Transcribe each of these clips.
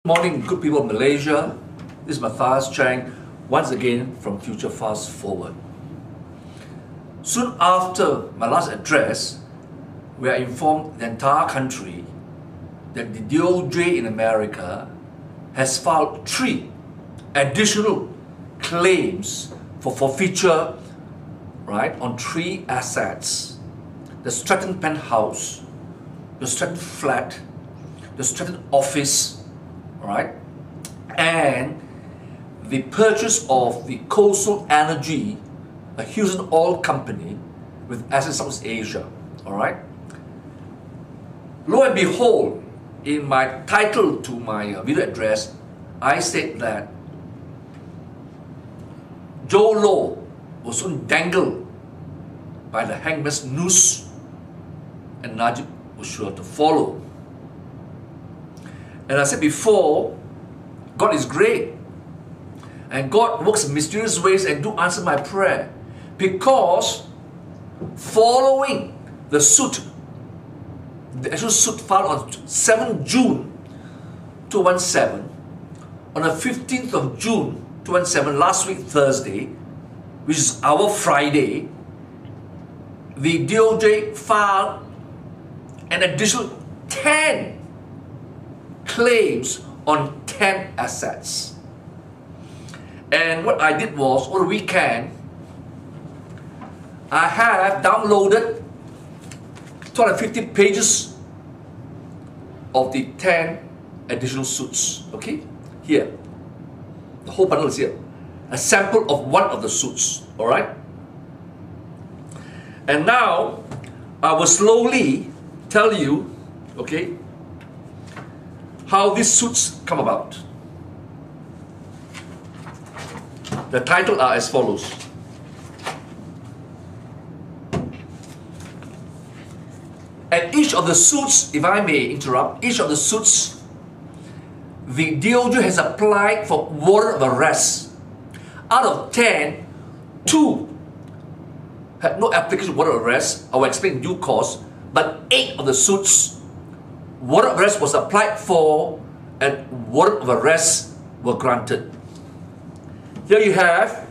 Morning, good people of Malaysia. This is Matthias Chang, once again from Future Fast Forward. Soon after my last address, we are informed the entire country that the DOJ in America has filed 3 additional claims for forfeiture, right, on 3 assets: the Stratton penthouse, the Stratton flat, the Stratton office, right, and the purchase of the Coastal Energy, a Houston oil company with assets in Southeast Asia. All right. Lo and behold, in my title to my video address, I said that Joe Low will soon dangle by the hangman's noose, and Najib was sure to follow. And I said before, God is great, and God works in mysterious ways and do answer my prayer, because following the suit, the actual suit filed on 7 June 2017, on the 15th of June 2017, last week Thursday, which is our Friday, the DOJ filed an additional 10 claims on 10 assets. And what I did was, over the weekend, I have downloaded 250 pages of the 10 additional suits. Okay, here, the whole bundle is here, a sample of one of the suits. All right, and now I will slowly tell you, okay, how these suits come about. The titles are as follows. And each of the suits, if I may interrupt, each of the suits, the DOJ has applied for warrant of arrest. Out of 10, 2 had no application warrant of arrest. I will explain in due course. But 8 of the suits, warrant of arrest was applied for and warrant of arrest were granted. Here you have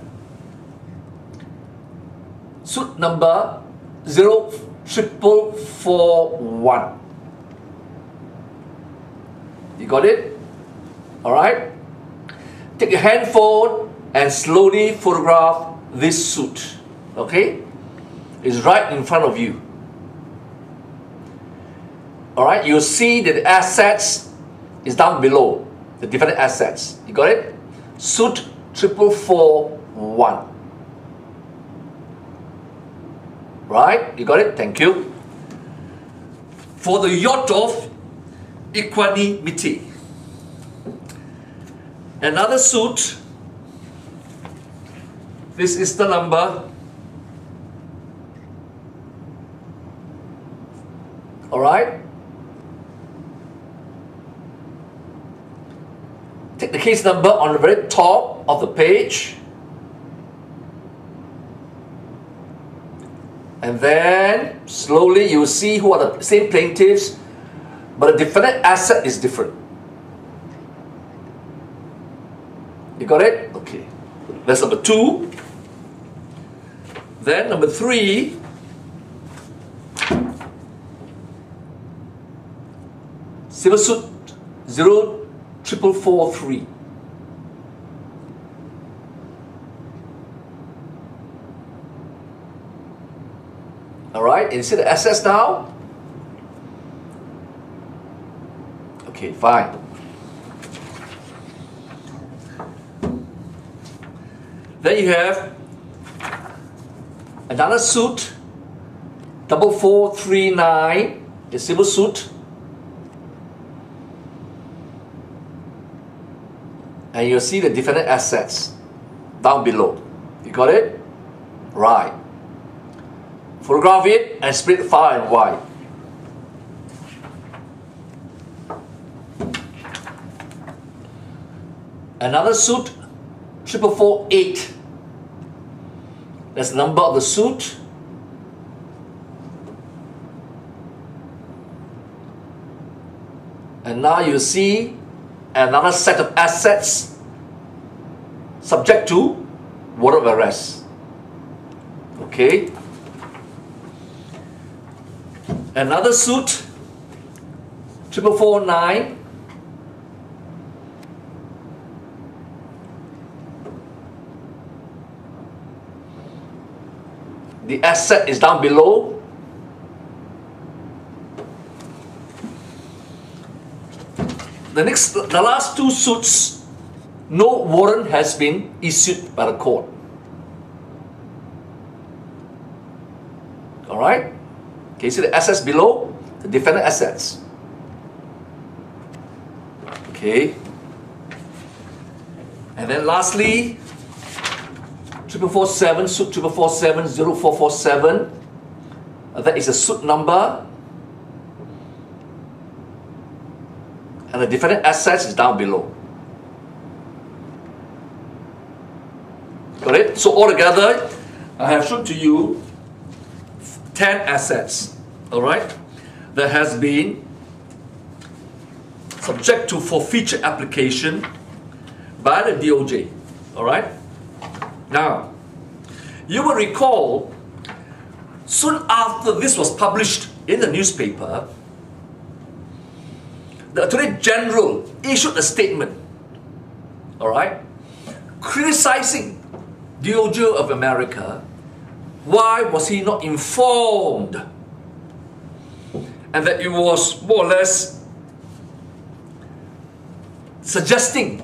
suit number 04441. You got it? Alright? Take your handphone and slowly photograph this suit. Okay? It's right in front of you. Alright, you'll see that the assets is down below, the different assets. You got it? Suit 4441. Right? You got it? Thank you. For the yacht of equanimity. Another suit. This is the number. Alright? Take the case number on the very top of the page, and then slowly you will see who are the same plaintiffs, but the defendant asset is different. You got it? Okay. That's number 2. Then number 3, civil suit 04443. Alright, and you see the assets now? Okay, fine. Then you have another suit 4439, the civil suit. And you'll see the different assets down below. You got it? Right. Photograph it and split far and wide. Another suit 4448. That's the number of the suit. And now you see another set of assets subject to warrant of arrest. Okay. Another suit, 4449. The asset is down below. The last two suits, no warrant has been issued by the court. All right. Okay, see the assets below, the defendant assets. Okay. And then lastly, 447, suit 447-0447. That is a suit number. And the defendant assets is down below. Got it? So altogether, I have shown to you 10 assets, all right, that has been subject to forfeiture application by the DOJ, all right. Now, you will recall, soon after this was published in the newspaper, the Attorney General issued a statement, all right, criticizing DOJ of America. Why was he not informed? And that it was more or less suggesting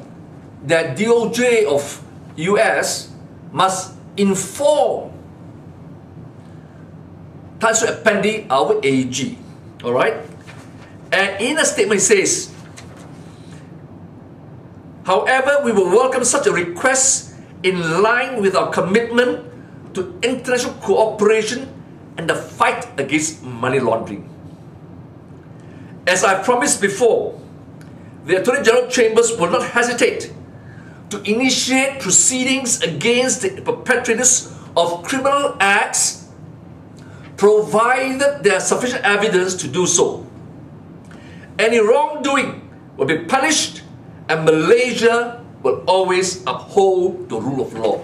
that DOJ of US must inform Apandi, our AG. Alright? And in a statement it says, however, we will welcome such a request in line with our commitment to international cooperation and the fight against money laundering. As I promised before, the Attorney General Chambers will not hesitate to initiate proceedings against the perpetrators of criminal acts, provided there is sufficient evidence to do so. Any wrongdoing will be punished, and Malaysia will always uphold the rule of law.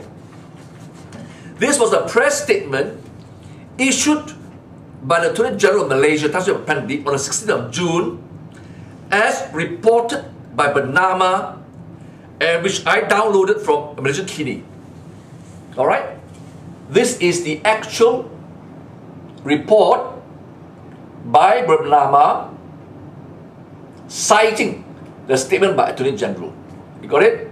This was a press statement issued by the Attorney General of Malaysia, Apandi, on the 16th of June, as reported by Bernama, and which I downloaded from a Malaysian Kini. Alright? This is the actual report by Bernama citing the statement by Attorney General. You got it?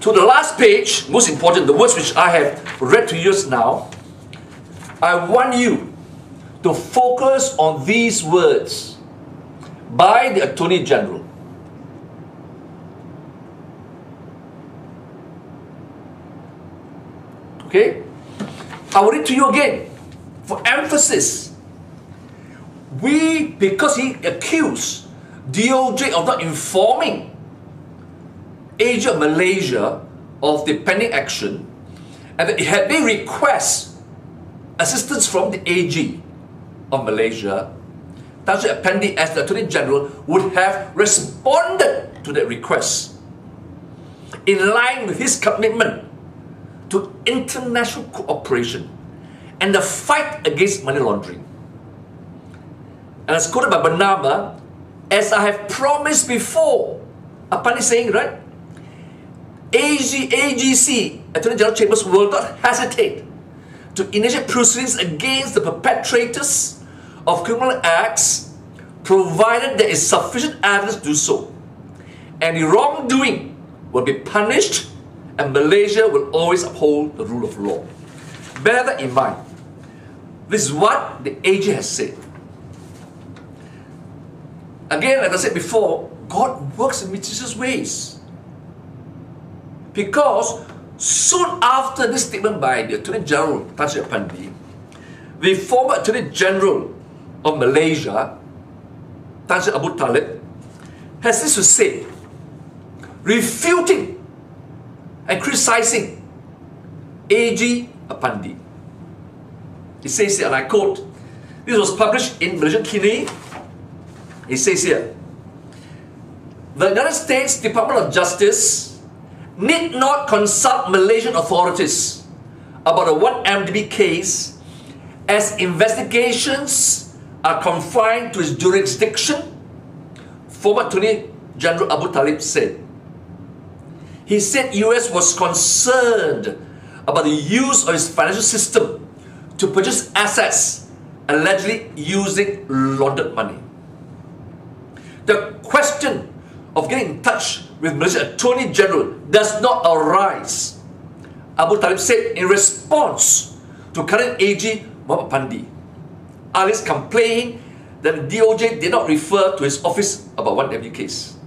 To the last page, most important, the words which I have read to you just now, I want you to focus on these words by the Attorney General. Okay? I will read to you again for emphasis. Because he accused DOJ of not informing AG of Malaysia of the pending action, and that it had been request assistance from the AG of Malaysia, Apandi, as the Attorney General, would have responded to that request in line with his commitment to international cooperation and the fight against money laundering. And as quoted by Bernama, as I have promised before, Apandi saying, right, AGC, Attorney General Chambers, will not hesitate to initiate proceedings against the perpetrators of criminal acts, provided there is sufficient evidence to do so. Any wrongdoing will be punished, and Malaysia will always uphold the rule of law. Bear that in mind. This is what the AG has said. Again, like I said before, God works in mysterious ways. Because soon after this statement by the Attorney General, Apandi, the former Attorney General of Malaysia, Abu Talib, has this to say, refuting and criticizing AG Apandi. He says here, and I quote, This was published in Malaysian Kini. It says here, the United States Department of Justice need not consult Malaysian authorities about a 1MDB case as investigations are confined to its jurisdiction, former Attorney General Abu Talib said. He said US was concerned about the use of its financial system to purchase assets allegedly using laundered money. The question of getting in touch with Malaysian Attorney General does not arise, Abu Talib said in response to current AG Muhammad Apandi. Ali's complained that the DOJ did not refer to his office about 1MD case.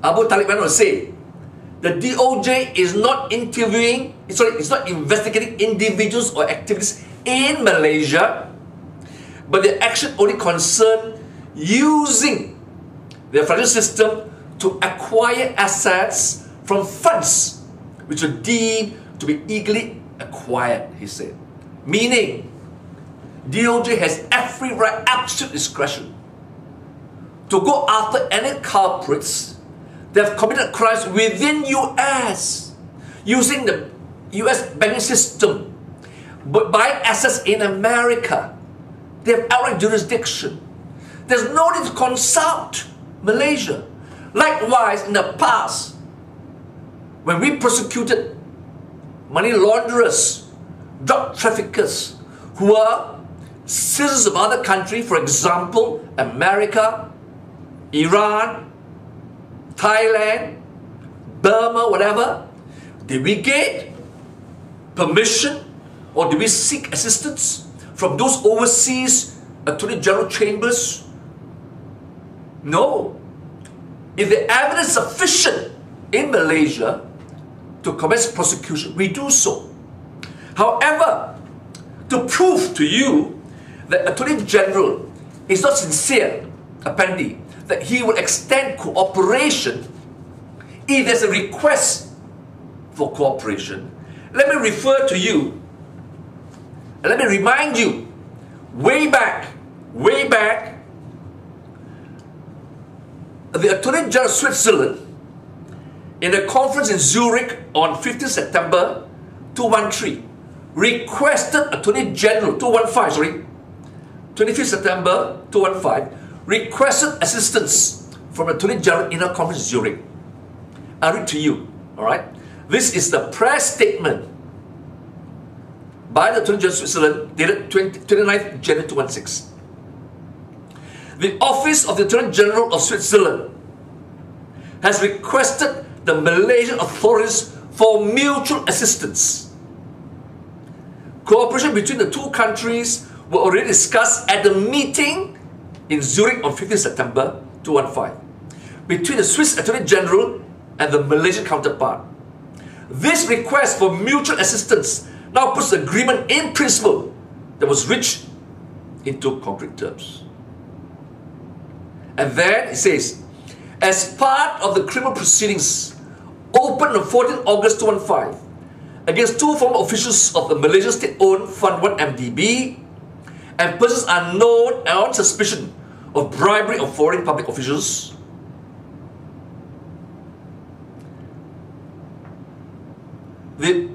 Abu Talib went on to say, the DOJ is not it's not investigating individuals or activities in Malaysia, but the action only concerned using the financial system to acquire assets from funds which were deemed to be illegally acquired, he said. Meaning, DOJ has every right, absolute discretion to go after any culprits that have committed crimes within US using the US banking system, but buying assets in America. They have outright jurisdiction. There's no need to consult Malaysia. Likewise, in the past, when we prosecuted money launderers, drug traffickers who are citizens of other countries, for example, America, Iran, Thailand, Burma, whatever, did we get permission or did we seek assistance from those overseas Attorney General chambers? No. If the evidence is sufficient in Malaysia to commence prosecution, we do so. However, to prove to you that Attorney General is not sincere, Apandi, that he will extend cooperation if there's a request for cooperation, let me refer to you and let me remind you, way back, the Attorney General of Switzerland, in a conference in Zurich on 15 September 2013, requested Attorney General, 25th September 2015, requested assistance from Attorney General in a conference in Zurich. I'll read to you, alright? This is the press statement by the Attorney General of Switzerland dated 29th January 2016. The Office of the Attorney General of Switzerland has requested the Malaysian authorities for mutual assistance. Cooperation between the two countries were already discussed at the meeting in Zurich on 15 September 2015 between the Swiss Attorney General and the Malaysian counterpart. This request for mutual assistance now puts the agreement in principle that was reached into concrete terms. And then it says, as part of the criminal proceedings opened on 14 August 2015 against two former officials of the Malaysian state-owned Fund 1MDB and persons unknown and on suspicion of bribery of foreign public officials, the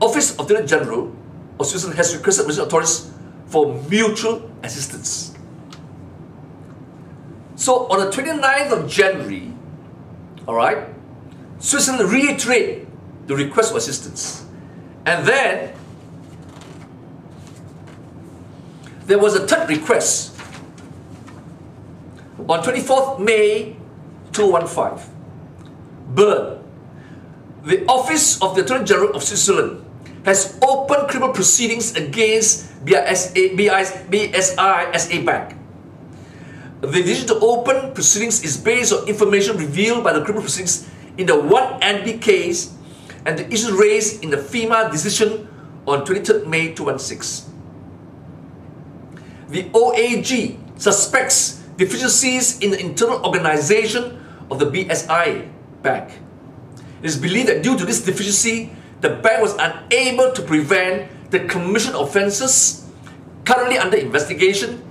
Office of the Attorney General of Switzerland has requested Malaysian authorities for mutual assistance. So on the 29th of January, alright, Switzerland reiterated the request for assistance. And then there was a third request on 24th May 2015. But the Office of the Attorney General of Switzerland has opened criminal proceedings against BSI Bank. The decision to open proceedings is based on information revealed by the criminal proceedings in the 1MD case and the issues raised in the FEMA decision on 23rd May 2016. The OAG suspects deficiencies in the internal organization of the BSI Bank. It is believed that due to this deficiency, the bank was unable to prevent the commission of offences currently under investigation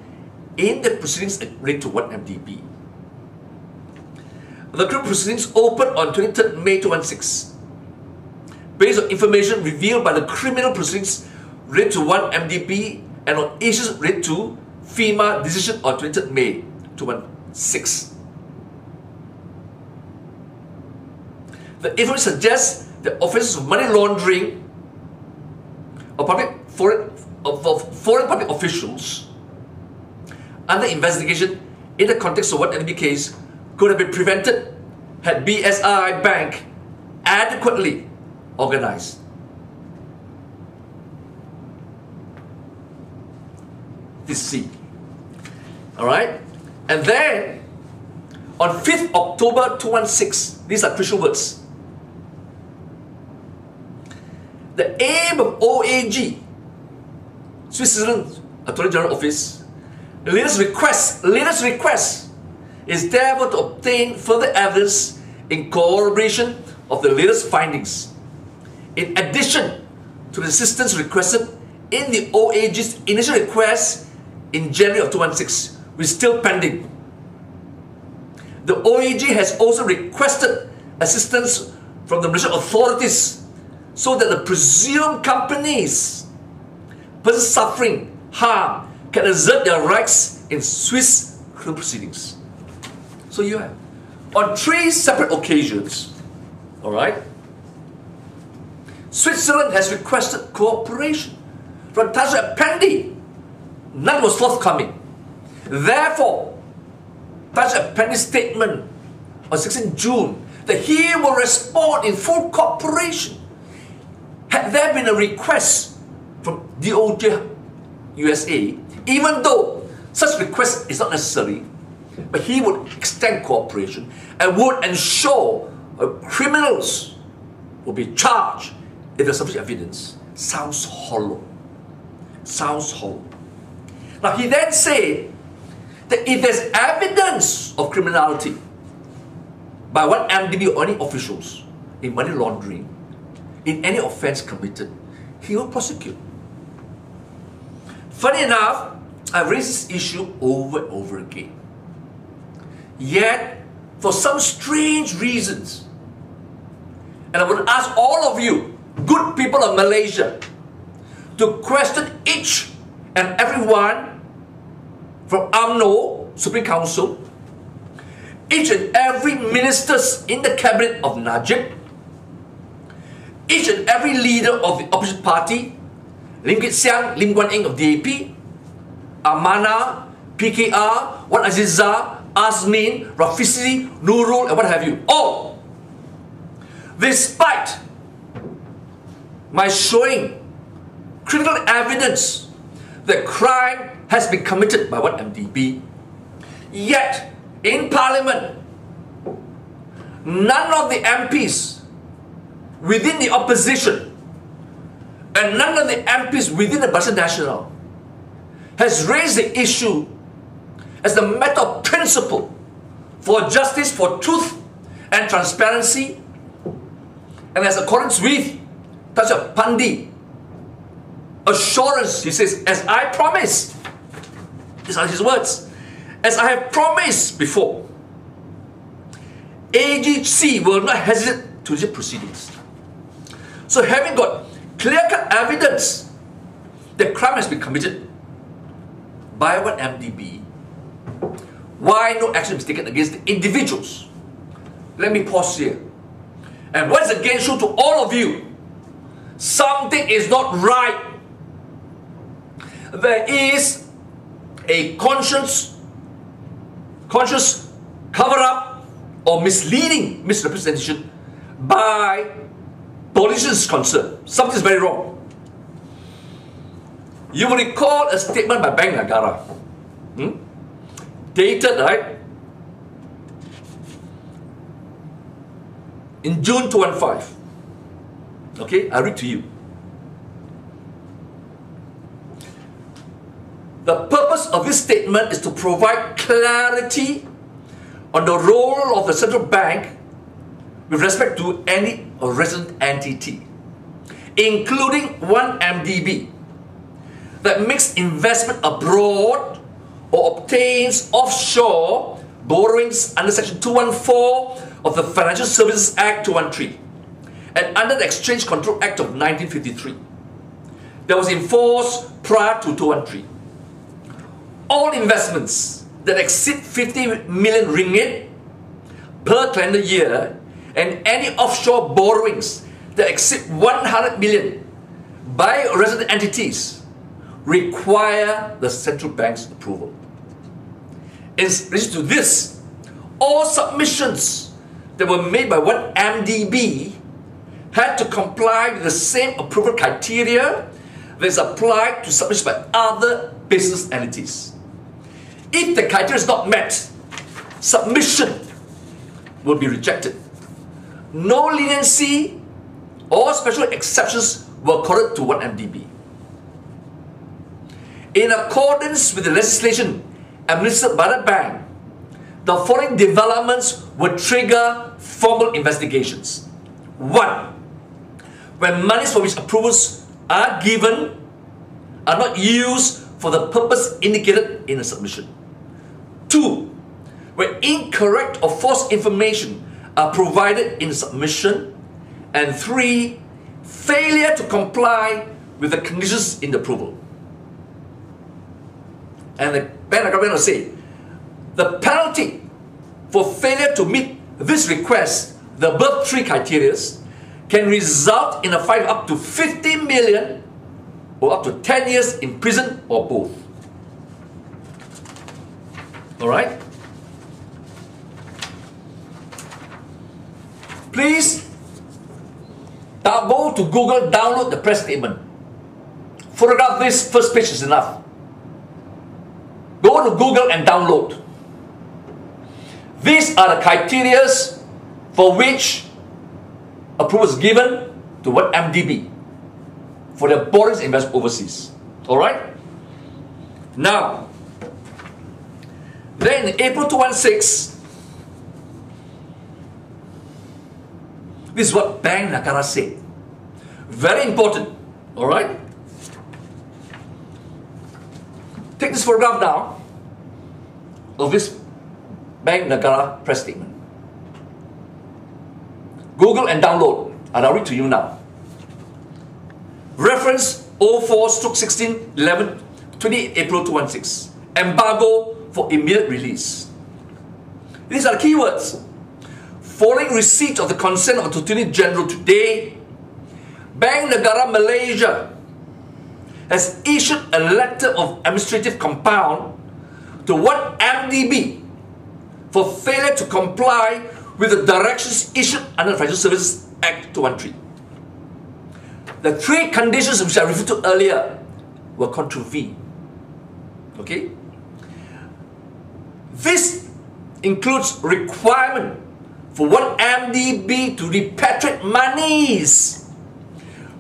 in the proceedings related to 1MDB. The criminal proceedings opened on 23rd May 2016, based on information revealed by the criminal proceedings related to 1MDB and on issues related to FEMA decision on 23rd May 2016. The information suggests that offences of money laundering of foreign public officials under investigation in the context of 1MDB case could have been prevented had BSI Bank adequately organized. This C. Alright? And then, on 5th October 2016, these are crucial words. The aim of OAG, Switzerland Attorney General Office, latest request is therefore to obtain further evidence in corroboration of the latest findings, in addition to the assistance requested in the OAG's initial request in January of 2016, which is still pending. The OAG has also requested assistance from the Malaysian authorities so that the presumed companies, persons suffering harm, can assert their rights in Swiss criminal proceedings. So you have, on 3 separate occasions, alright, Switzerland has requested cooperation from Tanjung Apandi. None was forthcoming. Therefore, Tanjung Apandi's statement on 16 June that he will respond in full cooperation. Had there been a request from DOJ USA, even though such request is not necessary, but he would extend cooperation and would ensure criminals will be charged if there's sufficient evidence. Sounds hollow. Sounds hollow. Now he then said that if there's evidence of criminality by 1MDB or any officials in money laundering, in any offence committed, he will prosecute. Funny enough, I've raised this issue over and over again. Yet, for some strange reasons, and I would ask all of you, good people of Malaysia, to question each and every one from UMNO, Supreme Council, each and every ministers in the cabinet of Najib, each and every leader of the opposition party, Lim Kit Siang, Lim Guan Eng of DAP, Amana, PKR, Wan Azizah, Azmin, Rafisi, Nurul, and what have you. All, despite my showing critical evidence that crime has been committed by 1MDB, yet in Parliament, none of the MPs within the opposition and none of the MPs within the Barisan Nasional has raised the issue as a matter of principle for justice, for truth and transparency, and as accordance with Tanjung Apandi assurance. He says, as I promised, these are his words, as I have promised before, AGC will not hesitate to initiate proceedings. So having got clear-cut evidence that crime has been committed by 1MDB, why no action is taken against the individuals? Let me pause here. And once again show to all of you, something is not right. There is a conscious cover-up or misleading misrepresentation by politicians concerned. Something is very wrong. You will recall a statement by Bank Negara, dated, right, in June 2015. Okay, I read to you. The purpose of this statement is to provide clarity on the role of the central bank with respect to any resident entity, including 1MDB. that makes investment abroad or obtains offshore borrowings under Section 214 of the Financial Services Act 213 and under the Exchange Control Act of 1953 that was enforced prior to 213. All investments that exceed 50 million ringgit per calendar year and any offshore borrowings that exceed 100 million by resident entities require the central bank's approval. In relation to this, all submissions that were made by one MDB had to comply with the same approval criteria that is applied to submissions by other business entities. If the criteria is not met, submission will be rejected. No leniency or special exceptions were accorded to one MDB. In accordance with the legislation administered by the bank, the following developments will trigger formal investigations. 1. When monies for which approvals are given are not used for the purpose indicated in the submission. 2. When incorrect or false information are provided in the submission. And 3. Failure to comply with the conditions in the approval. And the bank will say, the penalty for failure to meet this request, the above 3 criteria, can result in a fine up to 50 million or up to 10 years in prison or both. Alright? Please go to Google, download the press statement. Photograph this, first page is enough. Go to Google and download. These are the criteria for which approval is given to what MDB for their borrowings investment overseas. Alright? Now, then in April 2016, this is what Bank Negara said. Very important. Alright? Take this photograph now of this Bank Negara press statement. Google and download, and I'll read to you now. Reference 04/16/11, 28 April 2016. Embargo for immediate release. These are the keywords. Following receipt of the consent of the Attorney General today, Bank Negara Malaysia has issued a letter of administrative compound to one MDB for failure to comply with the directions issued under the Financial Services Act 213. The 3 conditions which I referred to earlier were contravened. Okay? This includes requirement for one MDB to repatriate monies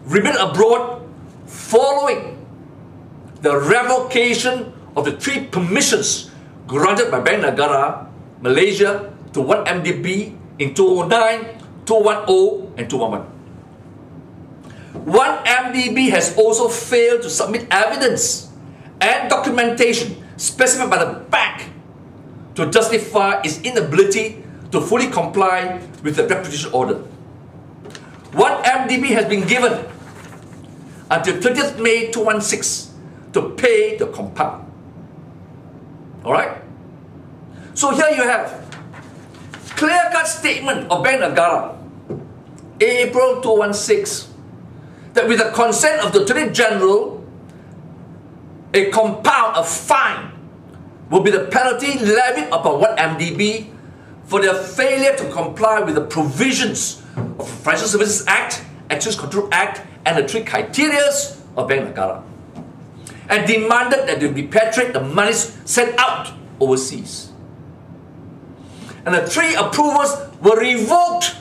remain abroad following the revocation of the 3 permissions granted by Bank Negara Malaysia to one MDB in 2009, 2010 and 2011. One MDB has also failed to submit evidence and documentation specified by the bank to justify its inability to fully comply with the repatriation order. One MDB has been given until 30th May 2016 to pay the compound. Alright? So here you have clear-cut statement of Bank Negara, April 2016, that with the consent of the Attorney General, a compound, a fine, will be the penalty levied upon one MDB for their failure to comply with the provisions of the Financial Services Act, Exchange Control Act, and the 3 criteria of Bank Negara, and demanded that they repatriate the monies sent out overseas. And the 3 approvals were revoked,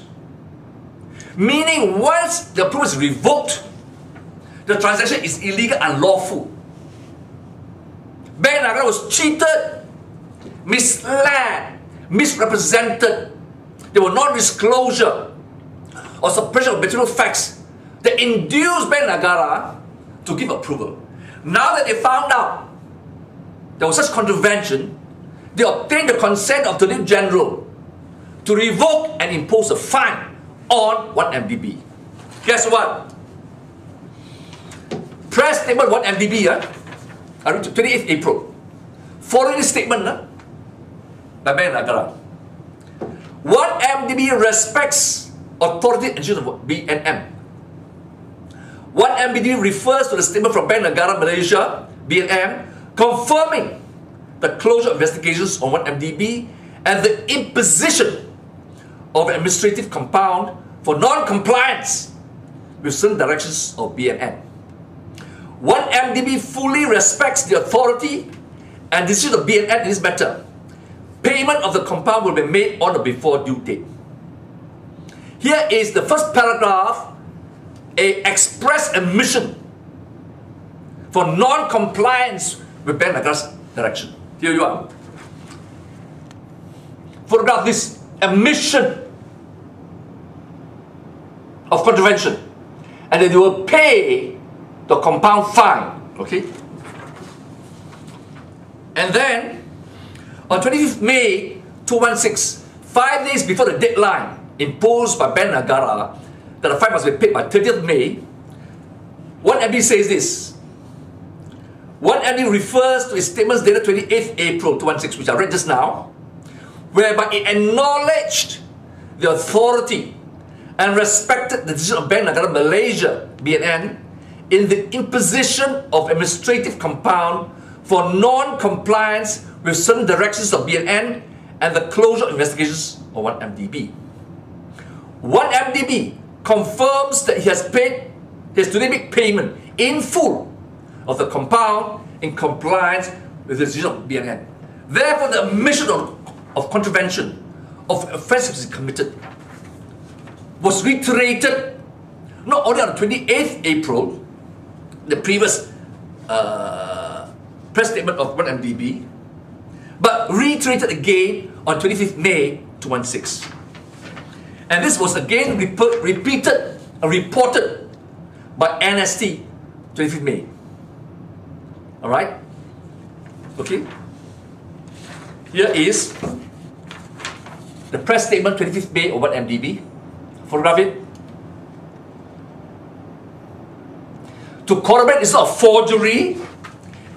meaning once the approval is revoked, the transaction is illegal and unlawful. Bank Negara was cheated, misled, misrepresented. There were non-disclosure or suppression of material facts that induced Bank Negara to give approval. Now that they found out there was such contravention, they obtained the consent of the Attorney General to revoke and impose a fine on 1MDB. Guess what? Press statement 1MDB, I read 28th April. Following this statement by Bank Negara, 1MDB respects authority and institution of BNM. 1MDB refers to the statement from Bank Negara Malaysia, BNM, confirming the closure of investigations on 1MDB and the imposition of an administrative compound for non-compliance with certain directions of BNM. 1MDB fully respects the authority and decision of BNM in this matter. Payment of the compound will be made on or before due date. Here is the first paragraph, a express admission for non-compliance with Bank Negara's direction. Here you are. Photograph this admission of contravention, and then you will pay the compound fine. Okay? And then on 25th May 2016, 5 days before the deadline imposed by Bank Negara that the fine must be paid by 30th May, 1MD says this. 1MD refers to its statements dated 28th April 2016, which I read just now, whereby it acknowledged the authority and respected the decision of Bank Negara Malaysia, BNN, in the imposition of administrative compound for non-compliance with certain directions of BNN and the closure of investigations of 1MDB. 1MDB confirms that he has today made payment in full of the compound in compliance with the decision of BNN. Therefore, the admission of contravention of offences committed was reiterated not only on 28th April, the previous press statement of 1MDB, but reiterated again on 25th May 2016. And this was again repeated and reported by NST 25th May. Alright? Okay? Here is the press statement 25th May of 1MDB. Photograph it. To corroborate it's not a forgery,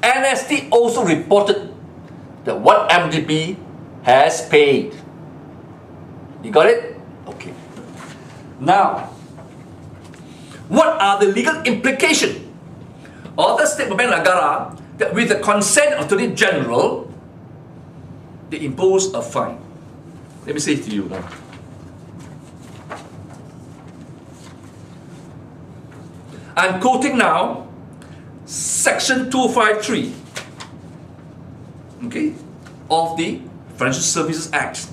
NST also reported that 1MDB has paid. You got it? Okay. Now, what are the legal implications of the statement by Negara that with the consent of the Attorney General, they impose a fine? Let me say it to you now. I'm quoting now Section 253, okay, of the Financial Services Act.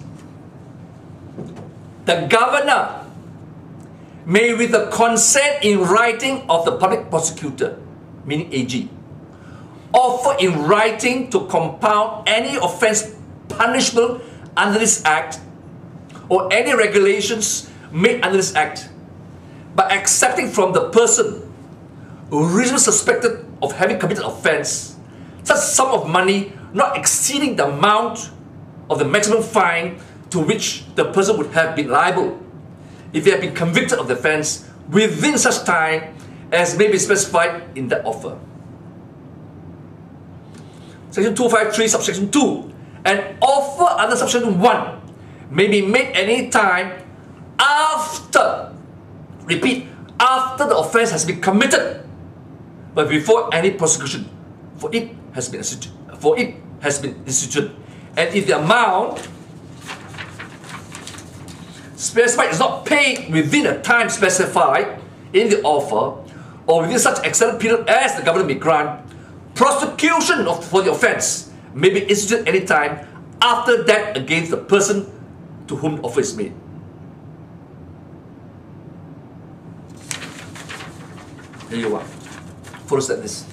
The governor may, with the consent in writing of the public prosecutor, meaning AG, offer in writing to compound any offence punishable under this Act or any regulations made under this Act by accepting from the person reasonably suspected of having committed offence such sum of money not exceeding the amount of the maximum fine to which the person would have been liable if they had been convicted of the offence within such time as may be specified in that offer. Section 253, subsection 2. An offer under subsection 1 may be made any time after, repeat, after the offence has been committed, but before any prosecution, for it has been instituted. And if the amount specified is not paid within a time specified in the offer, or within such extended period as the government may grant, prosecution for the offence may be instituted any time after that against the person to whom the offer is made. There you are. Follows like this.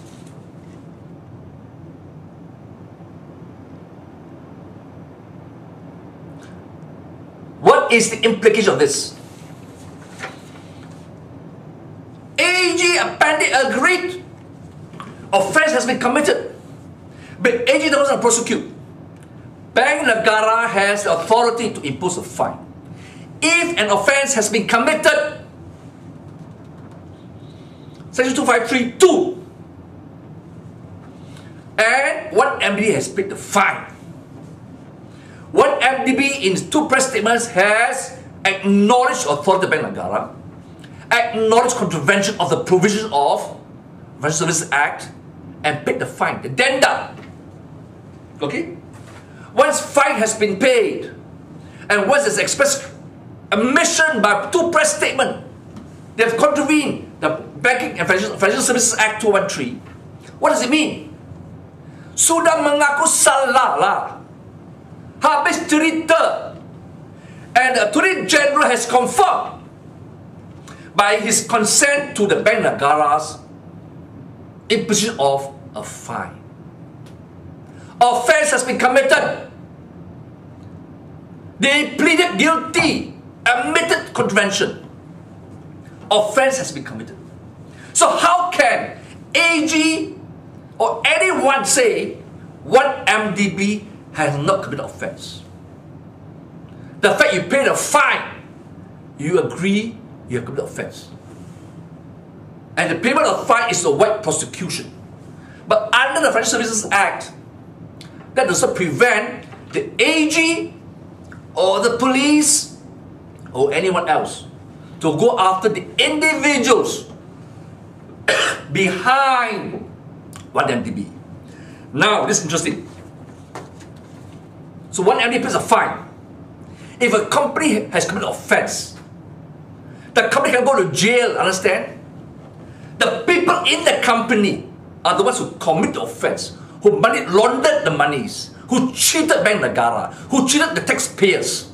What is the implication of this? AG Apandi agreed offence has been committed, but AG doesn't prosecute, Bank Negara has the authority to impose a fine. If an offence has been committed, Section 253(2), and one MDB has paid the fine. One MDB in his two press statements has acknowledged authority of Bank Negara, acknowledged contravention of the provisions of Financial Services Act, and paid the fine, the addenda. Okay? Once fine has been paid, and once it's expressed admission by two press statement, they have contravened the Banking and Financial Services Act 213. What does it mean? Sudah mengaku salah lah. Habis cerita. And the Attorney General has confirmed by his consent to the Bank Negara's imposition of a fine. Offence has been committed. They pleaded guilty, admitted contravention. Offence has been committed. So how can AG or anyone say one MDB has not committed offence? The fact you paid a fine, you agree you have committed offence. And the payment of fine is a white prosecution. But under the Financial Services Act, that does not prevent the AG or the police or anyone else to go after the individuals behind one MDB. Now, this is interesting. So one MDB pays a fine. If a company has committed offence, the company can go to jail, understand? The people in the company are the ones who commit the offence, who money laundered the monies, who cheated Bank Negara, who cheated the taxpayers,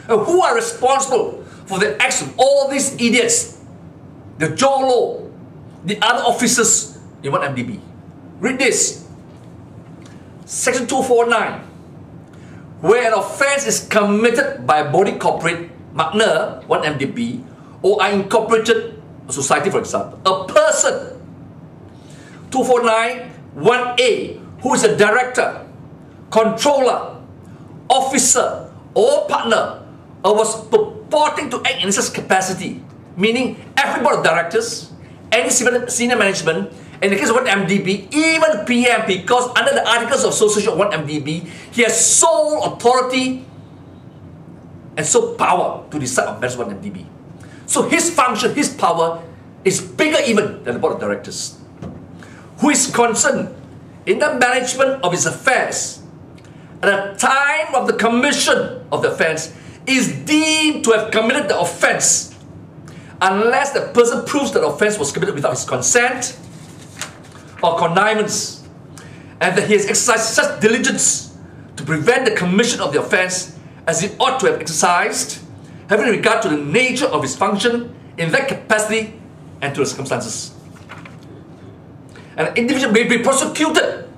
and who are responsible for the acts of all these idiots, the Jolo, the other officers in one MDB. Read this. Section 249. Where an offence is committed by a body corporate, makna, one MDB, or an incorporated society, for example, a person. 249, 1A, who is a director, controller, officer, or partner, or was purporting to act in such capacity, meaning every board of directors, any senior management, in the case of one MDB, even PM, because under the Articles of Association of one MDB, he has sole authority and sole power to decide on matters of one MDB. So his function, his power is bigger even than the board of directors, who is concerned in the management of his affairs at the time of the commission of the offence is deemed to have committed the offence unless the person proves that the offence was committed without his consent or connivance, and that he has exercised such diligence to prevent the commission of the offence as he ought to have exercised, having regard to the nature of his function in that capacity and to the circumstances. And an individual may be prosecuted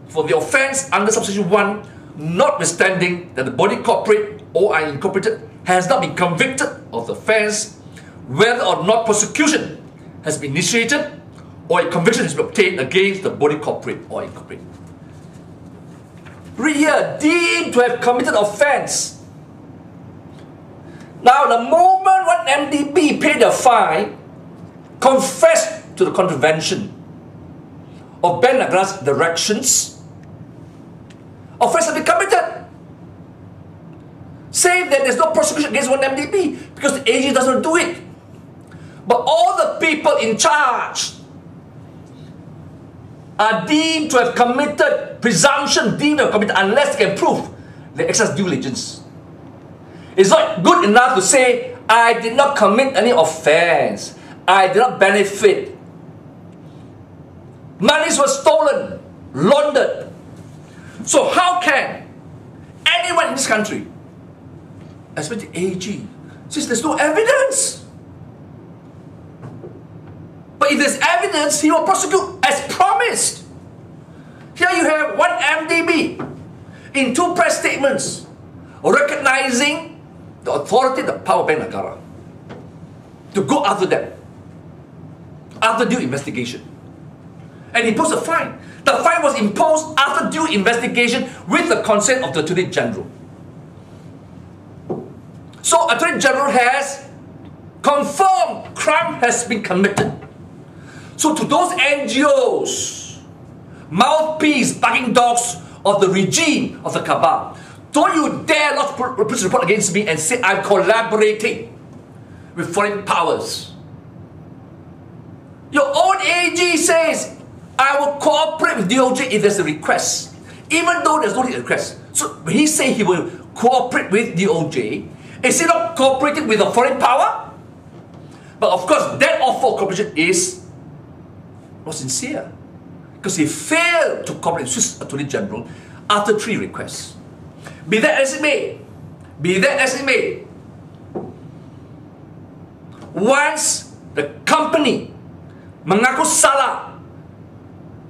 for the offence under subsection 1, notwithstanding that the body corporate or unincorporated has not been convicted of the offence, whether or not prosecution has been initiated or a conviction has been obtained against the body corporate or incorporated. Read here, deemed to have committed offence. Now, the moment one MDB paid a fine, confessed to the contravention of Bank Negara's directions, offence has been committed. Say that there's no prosecution against one MDB because the AG doesn't do it. But all the people in charge are deemed to have committed, presumption deemed to have committed, unless they can prove they exercise due diligence. It's not good enough to say, I did not commit any offence, I did not benefit. Monies were stolen, laundered. So how can anyone in this country, especially the AG, since there's no evidence? But if there's evidence, he will prosecute as promised. Here you have one MDB in two press statements recognizing the authority, the power of Bank Negara to go after them after due investigation. and imposed a fine. The fine was imposed after due investigation with the consent of the Attorney General. So Attorney General has confirmed crime has been committed. So to those NGOs, mouthpiece, barking dogs of the regime of the Kaaba, don't you dare lodge a police report against me and say I'm collaborating with foreign powers. Your own AG says, I will cooperate with DOJ if there's a request, even though there's no request. So when he says he will cooperate with DOJ, is he not cooperating with a foreign power? But of course, that offer of cooperation is not sincere, because he failed to cooperate with Swiss Attorney General after 3 requests. Be that as it may, once the company mengaku salah,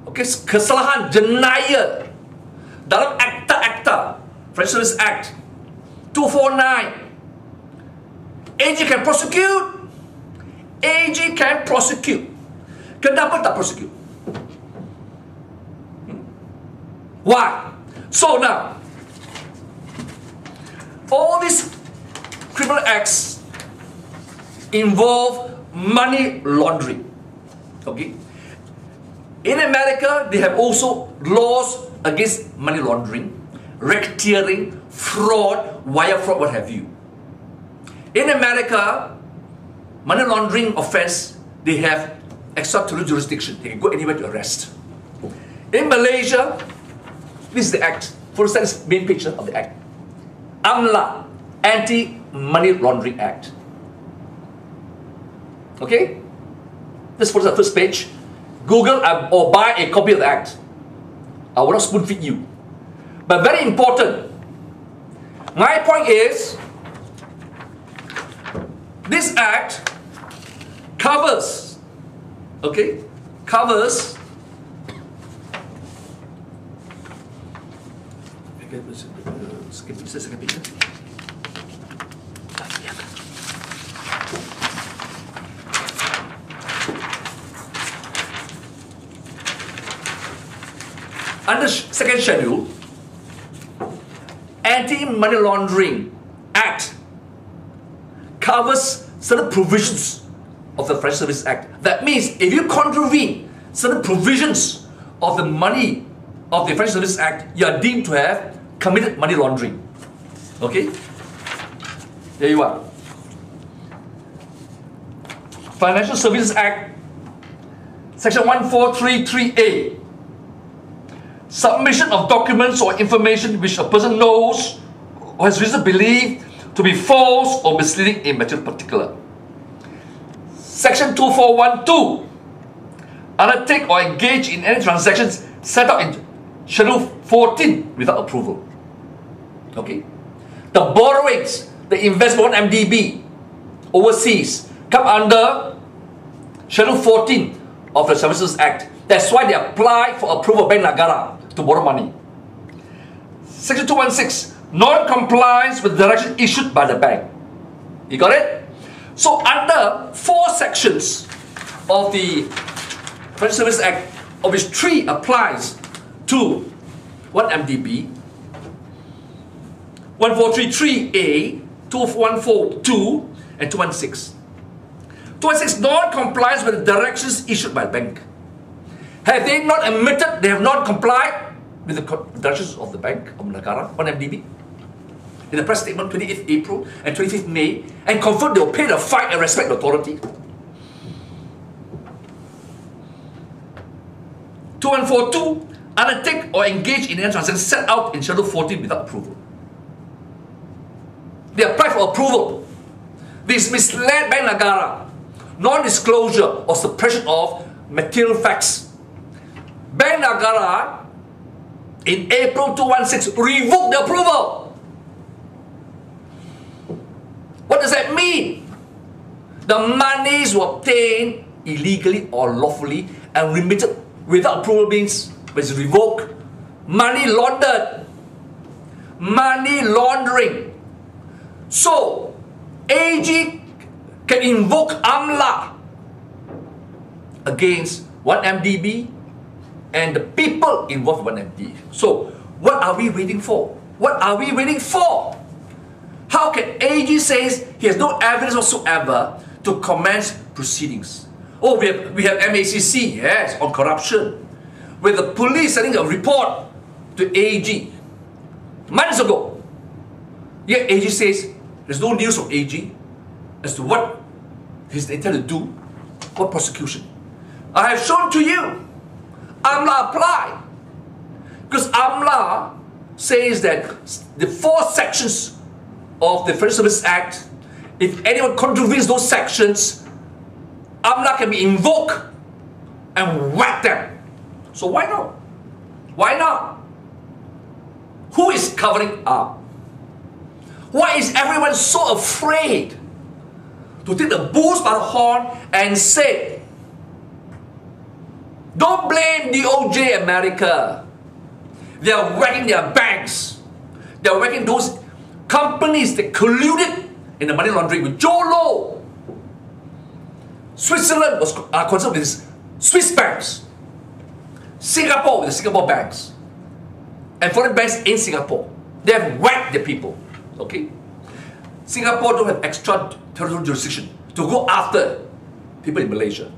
kesalahan jenayah dalam akta-akta Financial Services Act 249, AG can prosecute. Kenapa tak prosecute? Why? So now, all these criminal acts involve money laundering. Okay? In America, they have also laws against money laundering, racketeering, fraud, wire fraud, what have you. In America, money laundering offense, they have extraterritorial jurisdiction. They can go anywhere to arrest. In Malaysia, this is the act. For instance, main picture of the act. AMLA, Anti-Money Laundering Act. Okay? This is the first page. Google or buy a copy of the act. I will not spoon feed you. But very important. My point is, this act covers, second picture. Under second schedule, Anti-Money Laundering Act covers certain provisions of the Financial Services Act. That means if you contravene certain provisions of the Financial Services Act, you are deemed to have committed money laundering. Okay? There you are. Financial Services Act, Section 1433A. Submission of documents or information which a person knows or has reason to believe to be false or misleading in material particular. Section 2412. Undertake or engage in any transactions set out in Schedule 14 without approval. Okay? The borrowings, the investment on MDB overseas come under Schedule 14 of the Services Act. That's why they apply for approval of Bank Negara to borrow money. Section 216, non-compliance with direction issued by the bank. You got it? So under 4 sections of the Financial Services Act, of which 3 applies to 1 MDB, 1433A, 2142, and 216. 216, non-compliance with the directions issued by the bank. Have they not admitted they have not complied with the directions of the Bank of Negara, 1 MDB? In the press statement, 28th April and 25th May, and confirmed they will pay the fine and respect the authority. 2142, undertake or engage in any transaction set out in Schedule 14 without approval. They apply for approval. This misled Bank Negara, non-disclosure or suppression of material facts. Bank Negara in April 216 revoked the approval. What does that mean? The monies were obtained illegally or lawfully and remitted without approval means when it's revoked. Money laundered. Money laundering. So, AG can invoke AMLA against 1 MDB, and the people involved with 1MD. So, what are we waiting for? What are we waiting for? How can AG says he has no evidence whatsoever to commence proceedings? Oh, we have MACC, yes, on corruption, with the police sending a report to AG months ago. Yet AG says there's no news from AG as to what he's intended to do, what prosecution. I have shown to you, AMLA apply. Because AMLA says that the 4 sections of the Federal Service Act, if anyone contravenes those sections, AMLA can be invoked and whack them. So why not? Why not? Who is covering up? Why is everyone so afraid to take the bulls by the horn and say, don't blame DOJ America. They are wrecking their banks. They are wrecking those companies that colluded in the money laundering with Jolo. Switzerland was concerned with its Swiss banks. Singapore with the Singapore banks. And foreign banks in Singapore. They have whacked the people. Okay? Singapore don't have extraterritorial jurisdiction to go after people in Malaysia.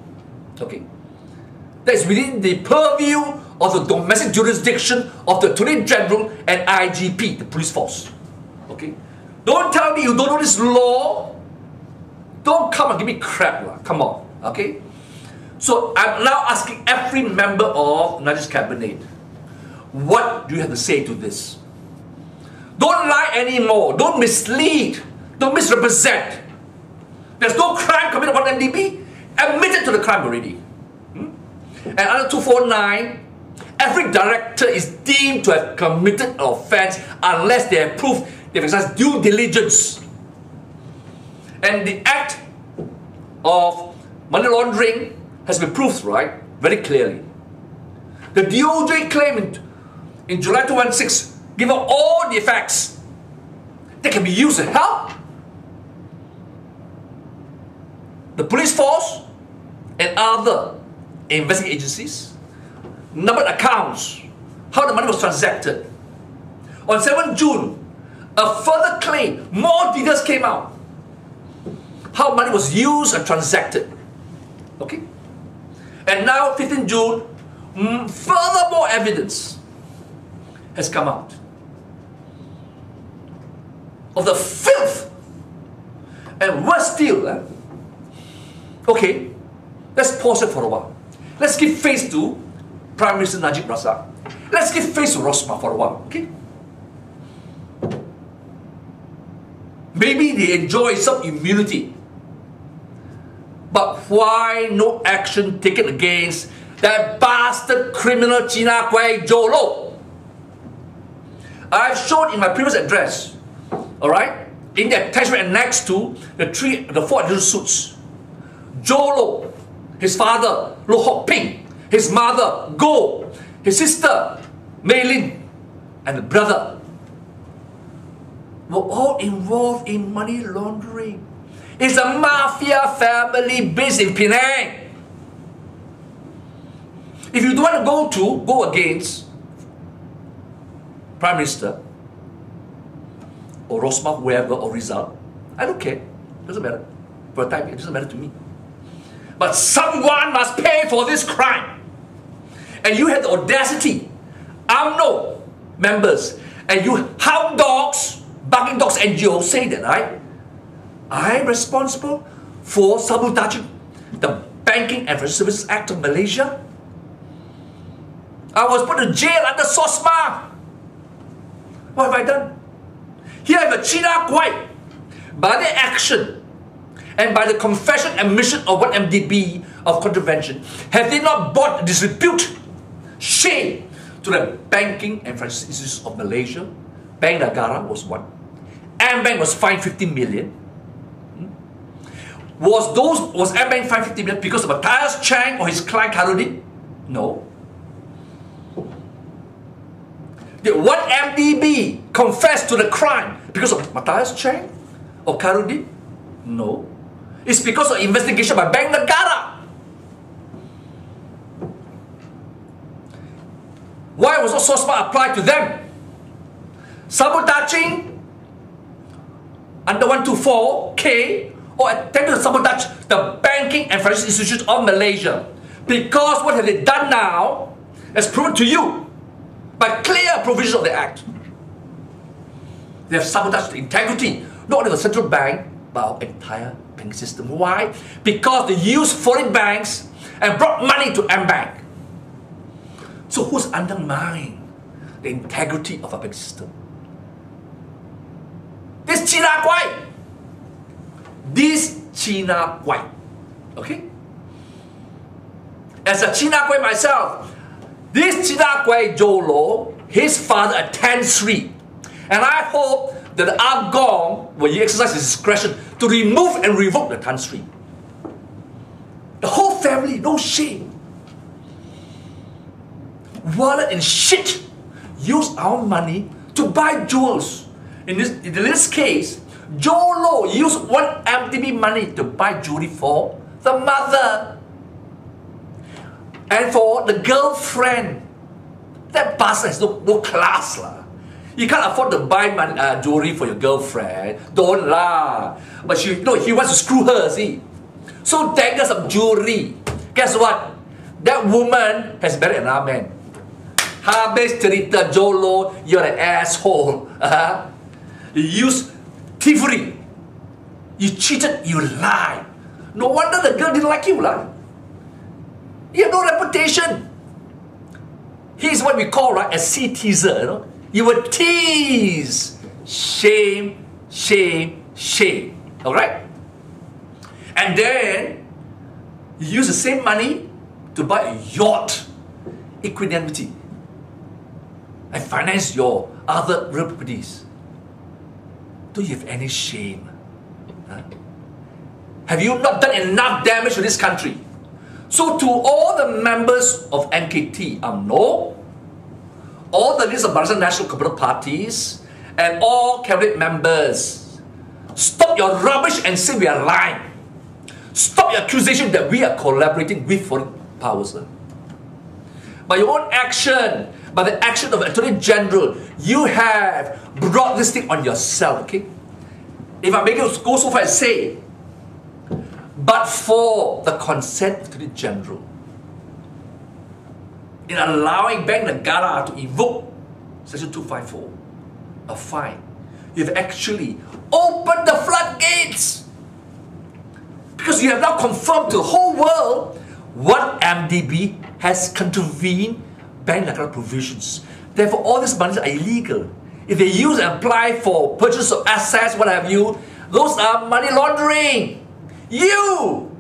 Okay? That is within the purview of the domestic jurisdiction of the Attorney General and IGP, the police force. Okay? Don't tell me you don't know this law. Don't come and give me crap. Come on. Okay? So I'm now asking every member of Naja's cabinet, what do you have to say to this? Don't lie anymore. Don't mislead. Don't misrepresent. There's no crime committed upon MDB. Admitted to the crime already. And under 249, every director is deemed to have committed an offence unless they have proved they've exercised due diligence. And the act of money laundering has been proved, right, very clearly. The DOJ claim in July 2016, give out all the facts that can be used to help the police force and other investigating agencies, numbered accounts, how the money was transacted. On 7 June, a further claim, more details came out, how money was used and transacted. Okay? And now, 15 June, furthermore evidence has come out of the filth. And worse still, okay, let's pause it for a while. Let's give face to Prime Minister Najib Razak. Let's give face to Rosmah for a while, okay? Maybe they enjoy some immunity. But why no action taken against that bastard criminal China Kwai Jolo? I've shown in my previous address, alright, in the attachment next to the 4 additional suits. Jolo, his father, Loh Hok Ping, his mother, Go, his sister, Mei Lin, and the brother were all involved in money laundering. It's a mafia family based in Penang. If you don't want to go against Prime Minister or Rosmah, whoever, or Rizal, I don't care. Doesn't matter. For a time, it doesn't matter to me. But someone must pay for this crime. And you had the audacity, UMNO members, and you hound dogs, barking dogs NGO say that I'm responsible for sabotaging the Banking and Financial Services Act of Malaysia. I was put to jail under SOSMA. What have I done? Here I have a China Kwai. By their action and by the confession and admission of 1MDB of contravention, have they not brought disrepute, shame to the banking and financial institutions of Malaysia? Bank Negara was one. M-Bank was fined 15 million. Was M-Bank fined 15 million because of Matthias Chang or his client Karudin? No. Did 1MDB confess to the crime because of Matthias Chang or Karudin? No. It's because of investigation by Bank Negara. Why was not SOSMA applied to them? Sabotaging under 124K or attempted to sabotage the banking and financial institutions of Malaysia. Because what have they done now, as proven to you by clear provisions of the Act. They have sabotaged the integrity, not only of the central bank, but our entire banking system. Why? Because they used foreign banks and brought money to M-Bank. So who's undermining the integrity of our banking system? This China Kwai. This China Kwai. Okay? As a China Kwai myself, this China Kwai Jolo, his father attends Sri. And I hope that the Agong will exercise his discretion to remove and revoke the Tan Sri. The whole family, no shame. Wallet and shit use our money to buy jewels. In this case, Jolo used one MTB money to buy jewelry for the mother and for the girlfriend. That bastard has no class lah. You can't afford to buy jewelry for your girlfriend. Don't lah. But he wants to screw her, see. So dangles some jewelry. Guess what? That woman has married another man. Habis cerita Jolo, you're an asshole. You use thievery. You cheated, you lied. No wonder the girl didn't like you lah. You have no reputation. He's what we call, right, a sea teaser, you know. You will tease. Shame, shame, shame. Alright? And then you use the same money to buy a yacht. Equanimity. And finance your other real properties. Do you have any shame? Huh? Have you not done enough damage to this country? So to all the members of NKT, UMNO, all the leaders of Barisan National Communist Parties, and all cabinet members, stop your rubbish and say we are lying. Stop your accusation that we are collaborating with foreign powers. By your own action, by the action of the Attorney General, you have brought this thing on yourself, okay? If I make it go so far as say, but for the consent of the Attorney General, in allowing Bank Negara to invoke Section 254, a fine, you've actually opened the floodgates. Because you have now confirmed to the whole world what MDB has contravened Bank Negara provisions. Therefore, all these monies are illegal. If they use and apply for purchase of assets, what have you, those are money laundering. You,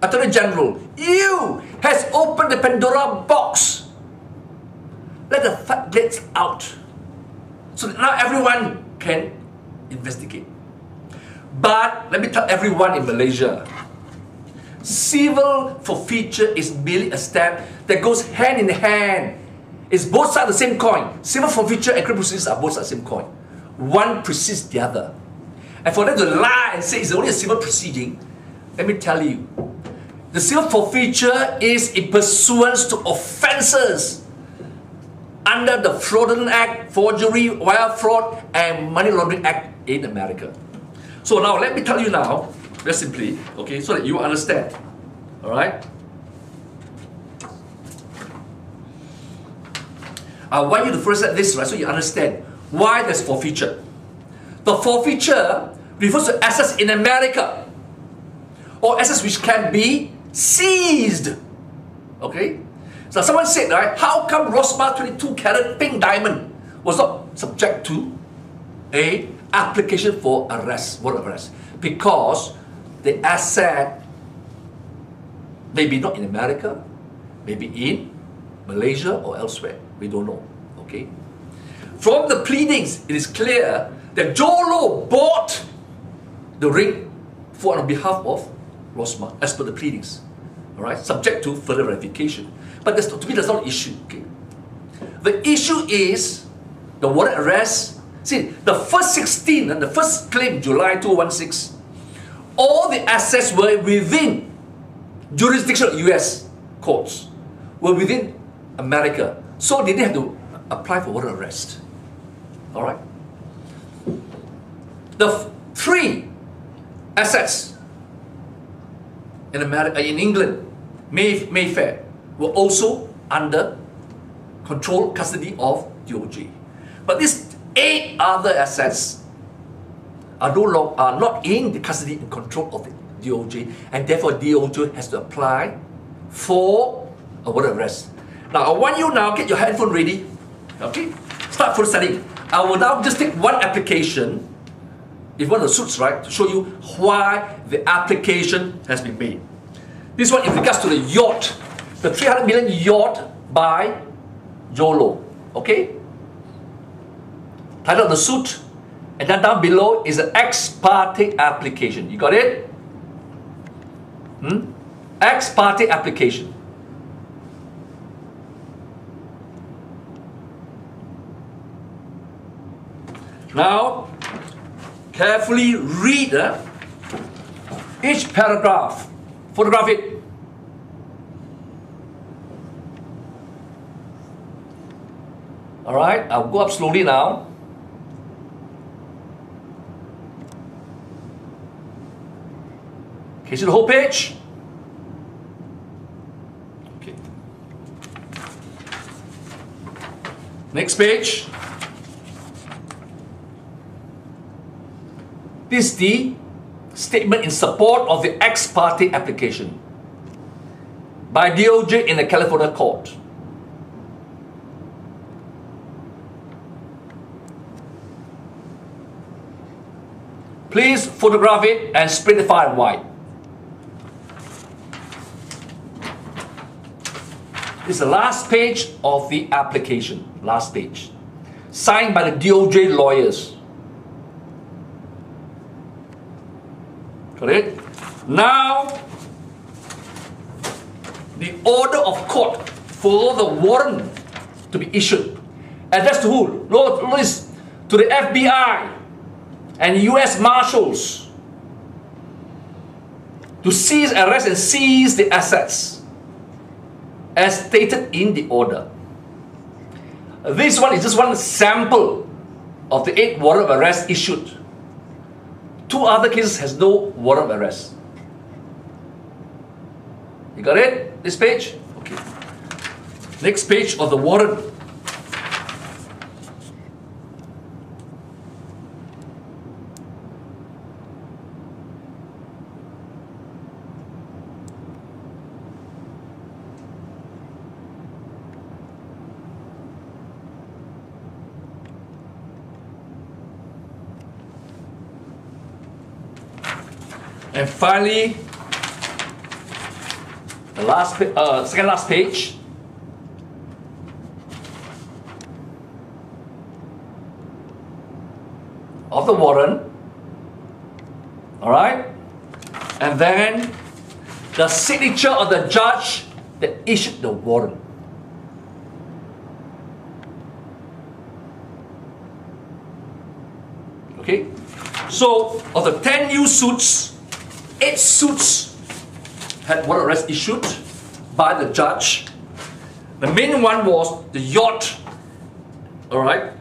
Attorney General, you has opened the Pandora box. Let the floodgates out. So that now everyone can investigate. But let me tell everyone in Malaysia, civil forfeiture is merely a step that goes hand in hand. It's both sides of the same coin. Civil forfeiture and criminal proceedings are both sides of the same coin. One precedes the other. And for them to lie and say it's only a civil proceeding, let me tell you, the civil forfeiture is in pursuance to offences under the Fraudulent Act, Forgery, Wire Fraud, and Money Laundering Act in America. So now, let me tell you now, very simply, okay, so that you understand, alright? I want you to first set this, right, so you understand why there's forfeiture. The forfeiture refers to assets in America, or assets which can be seized, okay? So someone said, right, how come Rosmar 22-carat pink diamond was not subject to a application for arrest, warrant of arrest? Because the asset may be not in America, maybe in Malaysia or elsewhere. We don't know, okay? From the pleadings, it is clear that Jolo bought the ring on behalf of Rosmar, as per the pleadings, all right, subject to further verification. But that's, to me, that's not an issue. Okay? The issue is the warrant arrest. See, the first 16, and the first claim, July 2016, all the assets were within jurisdiction of US courts, were within America. So they didn't have to apply for warrant of arrest. All right. The three assets in America, in England, Mayfair, were also under control, custody of DOJ. But these 8 other assets are not in the custody and control of the DOJ, and therefore DOJ has to apply for a warrant of arrest. Now I want you now get your handphone ready. Okay, start full setting. I will now just take one application, if one of the suits, right, to show you why the application has been made. This one in regards to the yacht, the 300 million yacht by Jolo. Okay? Title of the suit, and then down below is an ex parte application. You got it? Ex parte application. Now, carefully read each paragraph. Photograph it. All right, I'll go up slowly now. Okay, see the whole page? Okay. Next page. This is the statement in support of the ex parte application by DOJ in the California court. Please photograph it and spray the fire white. This is the last page of the application. Last page. Signed by the DOJ lawyers. Got it? Now, the order of court for the warrant to be issued. Addressed to who? Notice, to the FBI and US Marshals to seize, arrest and seize the assets as stated in the order. This one is just one sample of the 8 warrant of arrest issued. 2 other cases has no warrant of arrest. You got it? This page? Okay. Next page of the warrant. And finally, the last, second last page. Of the warrant. All right? And then the signature of the judge that issued the warrant. Okay? So, of the 10 new suits, 8 suits had warrant of arrest issued by the judge. The main one was the yacht, all right,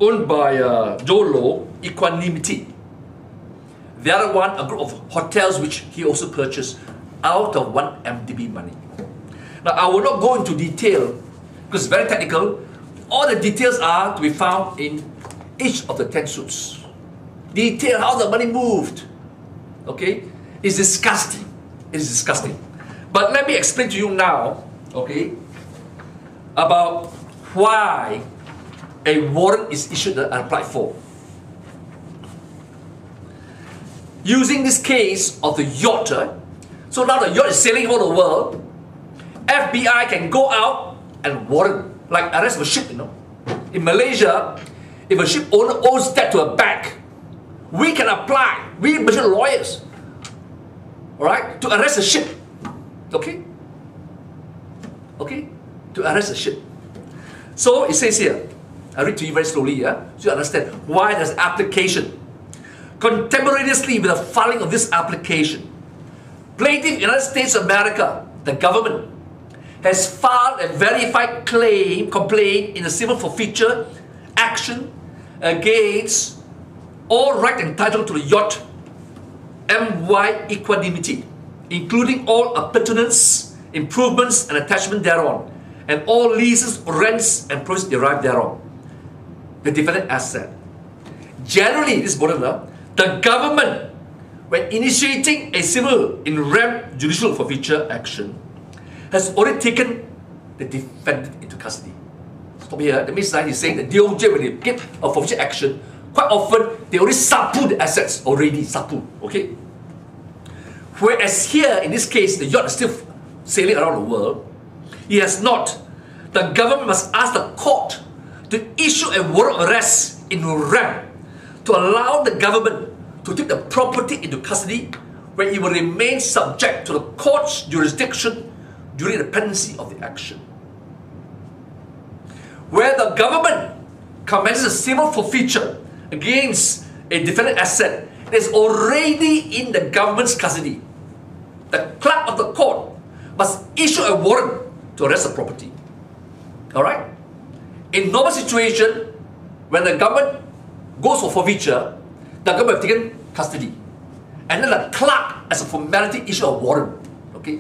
owned by Jolo, Equanimity. The other one, a group of hotels which he also purchased out of 1MDB money. Now, I will not go into detail because it's very technical. All the details are to be found in each of the 10 suits. Detail how the money moved. Okay, it's disgusting. It's disgusting. But let me explain to you now, okay, about why a warrant is issued and applied for. Using this case of the yacht, so now the yacht is sailing over the world, FBI can go out and warrant, like arrest a ship, you know. In Malaysia, if a ship owner owes debt to a bank, we can apply, we Malaysian lawyers, all right, to arrest a ship. Okay? Okay? To arrest a ship. So it says here, I read to you very slowly, yeah, so you understand why there's application. Contemporaneously with the filing of this application, plaintiff United States of America, the government, has filed a verified complaint in a civil forfeiture action against all right entitled to the yacht MY equanimity, including all appurtenance, improvements and attachment thereon, and all leases, rents and profits derived thereon, the defendant asset. Generally, this is important, the government, when initiating a civil in rem judicial forfeiture action, has already taken the defendant into custody. Stop here. That means he's saying that DOJ, when they get a forfeiture action, quite often they already subpool the assets already, subpool, okay? Whereas here, in this case, the yacht is still sailing around the world. He has not. The government must ask the court to issue a warrant of arrest in rem to allow the government to take the property into custody, where it will remain subject to the court's jurisdiction during the pendency of the action. Where the government commences a civil forfeiture against a defendant asset that is already in the government's custody, the clerk of the court must issue a warrant to arrest the property. Alright? In normal situation, when the government goes for forfeiture, the government have taken custody. And then the clerk, as a formality, issue a warrant. Okay?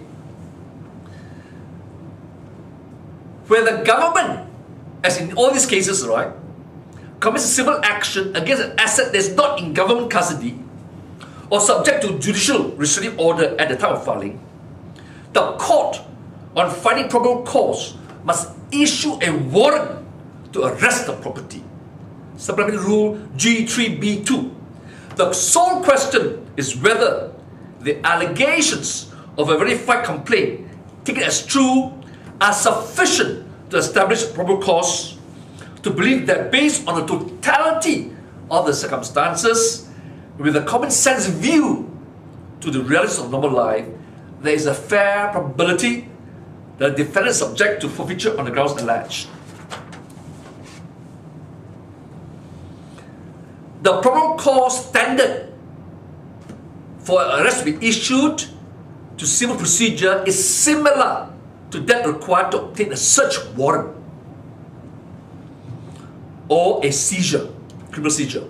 Where the government, as in all these cases, right, commits a civil action against an asset that is not in government custody or subject to judicial restraining order at the time of filing, the court, on finding probable cause, must issue a warrant to arrest the property. Supplementary Rule G3B2. The sole question is whether the allegations of a verified complaint, taken as true, are sufficient to establish probable cause to believe that, based on the totality of the circumstances, with a common sense view to the realities of normal life, there is a fair probability that the defendant is subject to forfeiture on the grounds alleged. The probable cause standard for arrest to be issued to civil procedure is similar to that required to obtain a search warrant or a seizure, criminal seizure.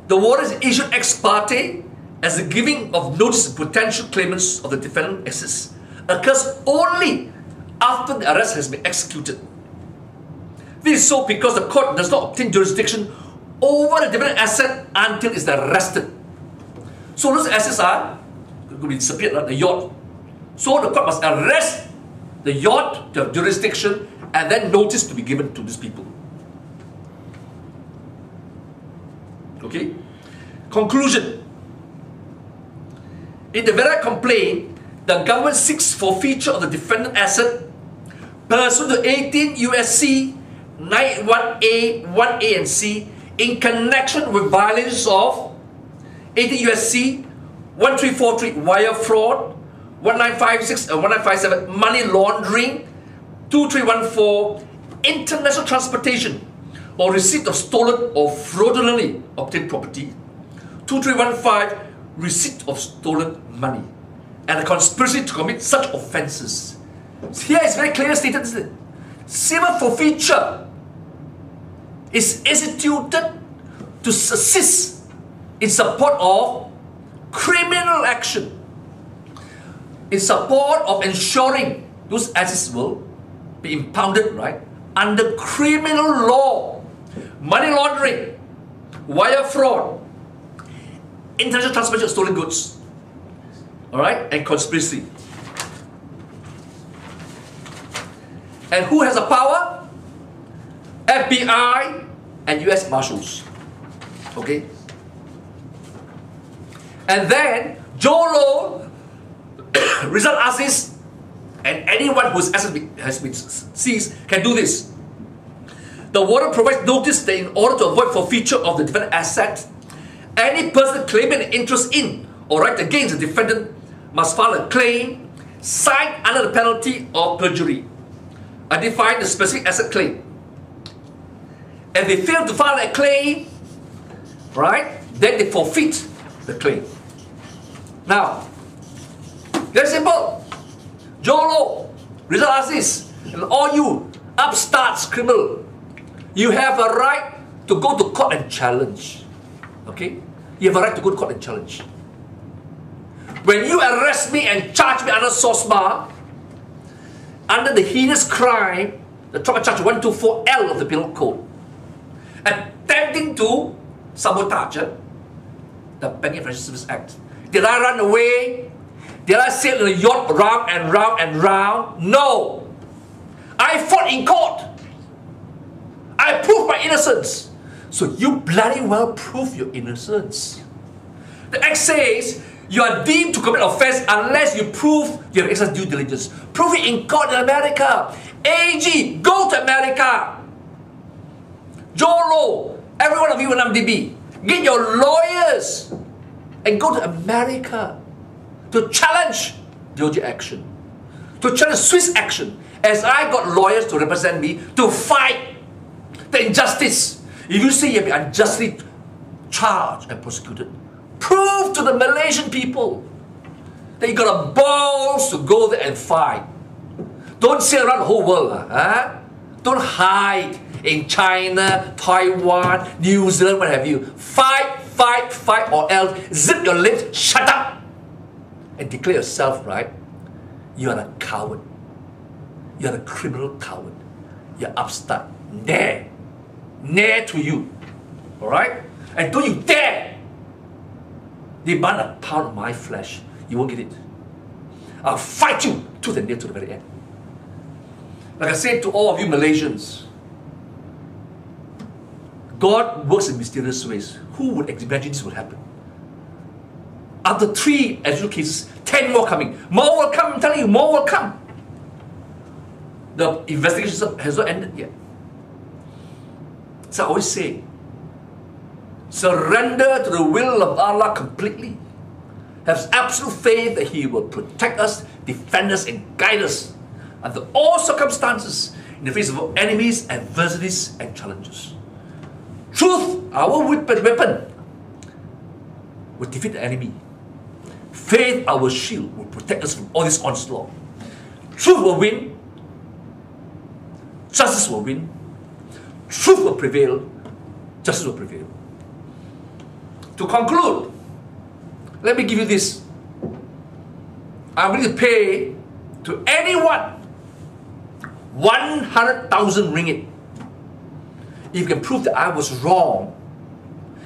The warrant is issued ex parte as the giving of notice to potential claimants of the defendant exists, occurs only after the arrest has been executed. This is so because the court does not obtain jurisdiction over the defendant asset until it's arrested. So those assets are going to be disappeared, like the yacht. So the court must arrest the yacht to have jurisdiction and then notice to be given to these people. Okay? Conclusion. In the verified complaint, the government seeks forfeiture of the defendant asset pursuant to 18 U.S.C. 91A, 1A and C in connection with violations of 18 U.S.C. 1343 wire fraud, 1956 and 1957 money laundering, 2314 international transportation or receipt of stolen or fraudulently obtained property, 2315 receipt of stolen money, and a conspiracy to commit such offences. Here is very clearly stated, isn't it? Civil forfeiture is instituted to assist in support of criminal action, in support of ensuring those assets will be impounded, right, under criminal law, money laundering, wire fraud, international transportation of stolen goods, all right, and conspiracy. And who has the power? FBI and US Marshals. Okay? And then Jolo, Rizal Aziz, and anyone whose asset has been seized can do this. The warrant provides notice that in order to avoid forfeiture of the defendant asset, any person claiming an interest in or right against the defendant must file a claim signed under the penalty of perjury, identifying the specific asset claim. If they fail to file a claim, right, then they forfeit the claim. Now, very simple. Jolo, result is this. And all you upstarts criminal, you have a right to go to court and challenge. Okay? You have a right to go to court and challenge. When you arrest me and charge me under SOSMA, under the heinous crime, the trauma charge 124L of the Penal Code, attempting to sabotage the Banking and Financial Services Act. Did I run away? Did I sail in a yacht round and round and round? No. I fought in court. I proved my innocence. So you bloody well prove your innocence. The Act says you are deemed to commit offence unless you prove you have exercised due diligence. Prove it in court in America. AG, go to America. Jolo, every one of you in MDB, get your lawyers and go to America to challenge DOJ action, to challenge Swiss action, as I got lawyers to represent me to fight the injustice. If you say you have been unjustly charged and prosecuted, prove to the Malaysian people that you got the balls to go there and fight. Don't sail around the whole world. Don't hide in China, Taiwan, New Zealand, what have you. Fight, fight, fight, or else zip your lips, shut up, and declare yourself, right? You are a coward. You are a criminal coward. You are upstart. Near to you. Alright? And don't you dare demand a pound of my flesh. You won't get it. I'll fight you tooth and nail to the very end. Like I said to all of you Malaysians, God works in mysterious ways. Who would imagine this would happen? After 3 actual cases, 10 more coming. More will come, I'm telling you, more will come. The investigation has not ended yet. So I always say, surrender to the will of Allah completely. Have absolute faith that He will protect us, defend us, and guide us under all circumstances in the face of enemies, adversities, and challenges. Truth, our weapon, will defeat the enemy. Faith, our shield, will protect us from all this onslaught. Truth will win. Justice will win. Truth will prevail. Justice will prevail. To conclude, let me give you this. I'm going to pay to anyone 100,000 ringgit if you can prove that I was wrong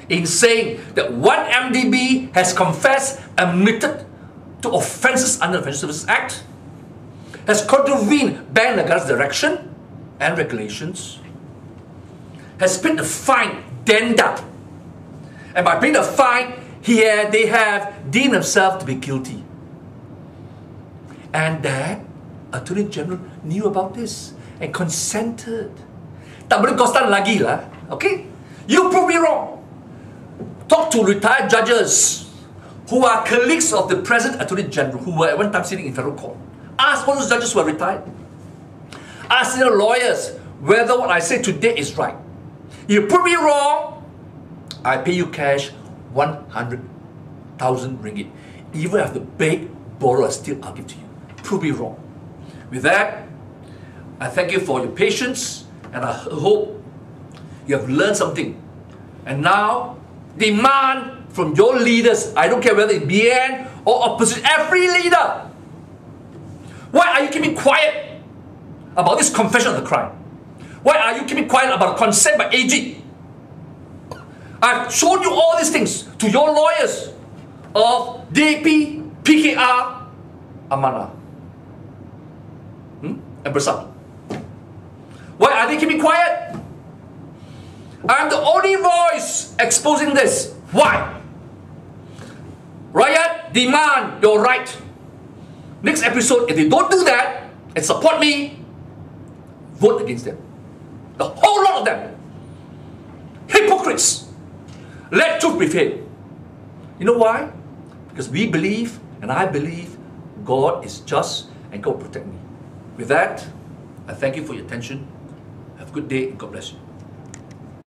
in saying that one MDB has confessed, admitted to offences under the Financial Services Act, has contravened Bank Negara's direction and regulations, has paid the fine, denda, and by paying the fine, they have deemed themselves to be guilty. And that Attorney General knew about this and consented. Tak boleh kostan lagi lah, okay? You prove me wrong. Talk to retired judges who are colleagues of the present Attorney General, who were at one time sitting in federal court. Ask all those judges who are retired. Ask their lawyers whether what I say today is right. You prove me wrong, I pay you cash 100,000 ringgit. Even if I have to beg, borrow, still I'll give to you. Prove me wrong. With that, I thank you for your patience, and I hope you have learned something. And now, demand from your leaders, I don't care whether it's BN or opposition, every leader. Why are you keeping quiet about this confession of the crime? Why are you keeping quiet about consent by AG? I've shown you all these things to your lawyers of DAP, PKR, Amanah, and Bersatu. Why are they keeping quiet? I'm the only voice exposing this. Why? Rakyat, demand your right. Next episode, if they don't do that and support me, vote against them. The whole lot of them. Hypocrites. Let truth prevail. You know why? Because we believe, and I believe, God is just and God will protect me. With that, I thank you for your attention. Have a good day and God bless you.